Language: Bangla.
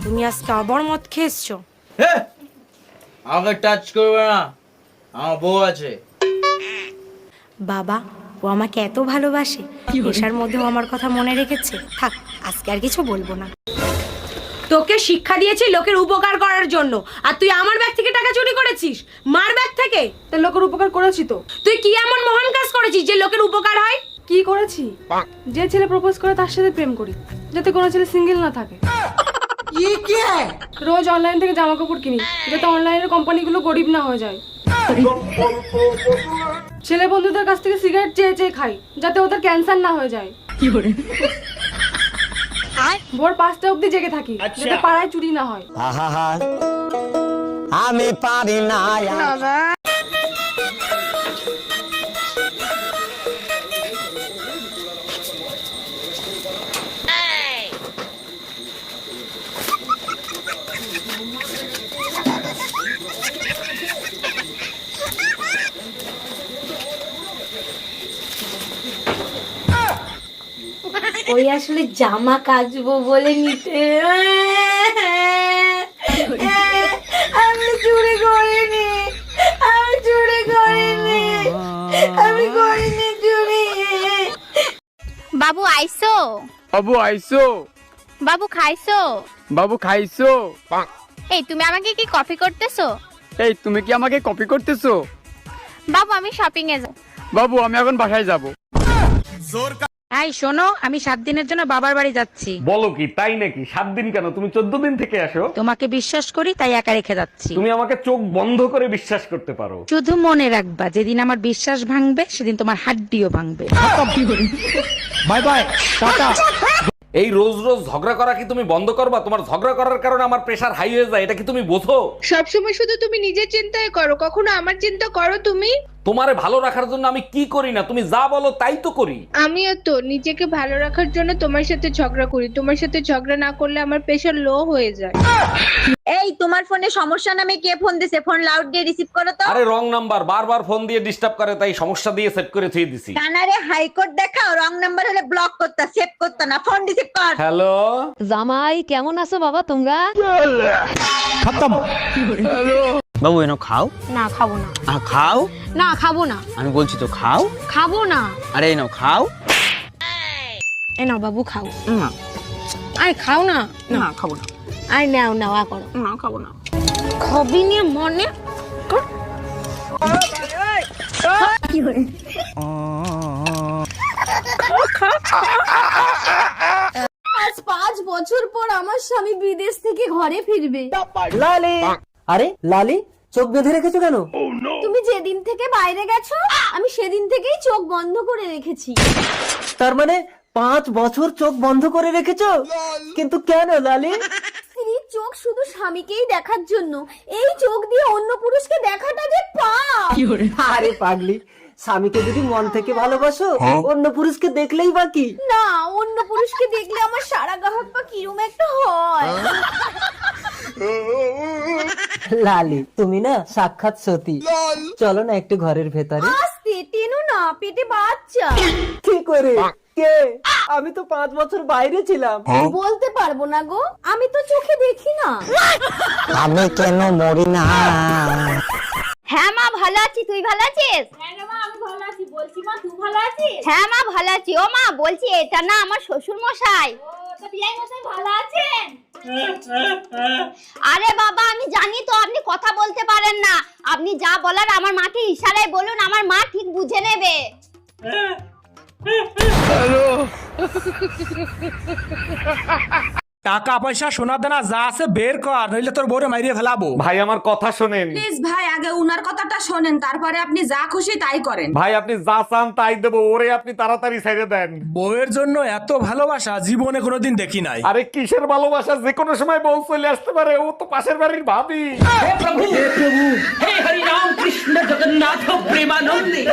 তুমি আজকে আবার মদ খেয়েছো? আমাকে টাচ করবে না, আমার বউ আছে। বাবা, ও আমাকে এত ভালোবাসে, নেশার মধ্যেও আমার কথা মনে রেখেছে। থাক, আজকে আর কিছু বলবো না। তোকে শিক্ষা দিয়েছি লোকের উপকার করার জন্য, আর তুই আমার ব্যাগ থেকে টাকা চুরি করেছিস, মার ব্যাগ থেকে। তা লোকের উপকার করেছি তো। তুই কি এমন মহান কাজ করেছিস যে লোকের উপকার হয়? কি করেছি? যে ছেলে প্রপোজ করে তার সাথে প্রেম করি, যাতে কোনো ছেলে সিঙ্গেল না থাকে। রোজ অনলাইন থেকে জামা কাপড় কিনি, যাতে অনলাইনের কোম্পানিগুলো গরিব না হয়ে যায়। ছেলে বন্ধুদের কাছ থেকে সিগারেট চেয়ে চেয়ে খাই, যাতে ওদের ক্যান্সার না হয়ে যায়। ভোর 5টা অবধি জেগে থাকি, যাতে পাড়ায় চুরি না হয়। আমি পারি না। ওই আসলে জামা কাচবো বলে নিতে। আমি চুরি করিনি, আমি চুরি করিনি, আমি করিনি চুরি। বাবু আইসো? বাবু আইসো? বাবু খাইছো? বাবু খাইছো? এই তুমি আমাকে কি কফি করতেছো? এই তুমি কি আমাকে কপি করতেছো? বাবু আমি শপিং এ যাব। বাবু আমি এখন বাসায় যাব। এই শোনো, আমি 7 দিনের জন্য বাবার বাড়ি যাচ্ছি। বলো কি, তাই নাকি? 7 দিন কেন? তুমি 14 দিন থেকে আসো। তোমাকে বিশ্বাস করি তাই একা রেখে যাচ্ছি। তুমি আমাকে চোখ বন্ধ করে বিশ্বাস করতে পারো। শুধু মনে রাখবা, যেদিন আমার বিশ্বাস ভাঙবে সেদিন তোমার হাড্ডিও ভাঙবে। Bye bye, tata. এই রোজ রোজ ঝগড়া করা কি তুমি বন্ধ করবা? তোমার ঝগড়া করার কারণে আমার প্রেসার হাই হয়ে যায়, এটা কি তুমি বোঝো? সবসময় শুধু তুমি নিজের চিন্তাই করো, কখনো আমার চিন্তা করো তুমি? তোমারে ভালো রাখার জন্য আমি কি করি না, তুমি যা বলো তাই তো করি। আমিও তো নিজেকে ভালো রাখার জন্য তোমার সাথে ঝগড়া করি। তোমার সাথে ঝগড়া না করলে আমার প্রেসার লো হয়ে যায়। এই তোমার ফোনে সমস্যা নামে কে ফোন দিছে? ফোন লাউড দিয়ে রিসিভ করো তো। আরে রং নাম্বার, বারবার ফোন দিয়ে ডিস্টার্ব করে, তাই সমস্যা দিয়ে সেট করে থুই দিছি। কানারে হাইকোর্ট দেখাও, রং নাম্বার হলে ব্লক করতা, সেভ করতা না, ফোন রিসিভ কর। হ্যালো জামাই কেমন আছো বাবা তোমরা? খতম। বাবু এনো খাও। না, খাবো না। খাও না, খাবো না। আমি বলছি তো খাও। খাবো না। আরে এনো খাও। এ নাও বাবু, খাও। না আরে খাও না। না খাবো না। আরে নাও নাও, করো। না খাবো না। খাবি নিয়ে মনে কর। আজ 5 বছর পর আমার স্বামী বিদেশ থেকে ঘরে ফিরবে। লালি। আরে লালি, চোখ বেঁধে রেখেছো কেন? তুমি যেদিন থেকে বাইরে গেছো আমি সেদিন থেকেই চোখ বন্ধ করে রেখেছি। তার মানে 5 বছর চোখ বন্ধ করে রেখেছো? কিন্তু কেন লালি? স্ত্রীর চোখ শুধু স্বামীকেই দেখার জন্য, এই চোখ দিয়ে অন্য পুরুষকে দেখাটা যে পাপ। আরে পাগলি, স্বামীকে যদি মন থেকে ভালোবাসো, অন্য পুরুষকে দেখলেই বাকি। না, অন্য পুরুষকে দেখলে আমার সারা গাহক পা কিরম একটা হয়। লালি, তুমি না সাক্ষাৎ সতী। চলো না একটু ঘরের ভেতরে। আস্তে টেনো না, পেটে বাচ্চা। কি করে? কে? আমি তো 5 বছর বাইরে ছিলাম। বলতে পারবো না গো, আমি তো চোখে দেখি না। আমি কেন মরি না? হ্যাঁ মা ভালো আছি, তুই ভালো আছিস? হ্যাঁ মা, আমি ভালো আছি। বলছি মা, তুই ভালো আছিস? হ্যাঁ মা ভালো আছি। ও মা বলছি, এটা না আমার শ্বশুর মশাই। তো বিয়াই মশাই ভালো আছেন? আরে বাবা আমি জানি তো আপনি কথা বলতে পারেন না, আপনি যা বলার আমার মাকে ইশারায় বলুন, আমার মা ঠিক বুঝে নেবে। টাকা পয়সা সোনা দানা যা আছে বের কর, নইলে তোর বউরে মাইরিয়ে ফেলাবো। ভাই আমার কথা শোনেন। প্লিজ ভাই, আগে উনার কথাটা শোনেন, তারপরে আপনি যা খুশি তাই করেন। ভাই আপনি যা চান তাই দেবো, ওরে আপনি তাড়াতাড়ি ছেড়ে দেন। বউয়ের জন্য এত ভালোবাসা জীবনে কোনোদিন দেখি নাই। আরে কিসের ভালোবাসা, যে কোনো সময় বউ চলে আসতে পারে, ও তো পাশের বাড়ির ভাবি। হে প্রভু, হে হরি রাম কৃষ্ণ জগন্নাথ প্রেমানন্দে।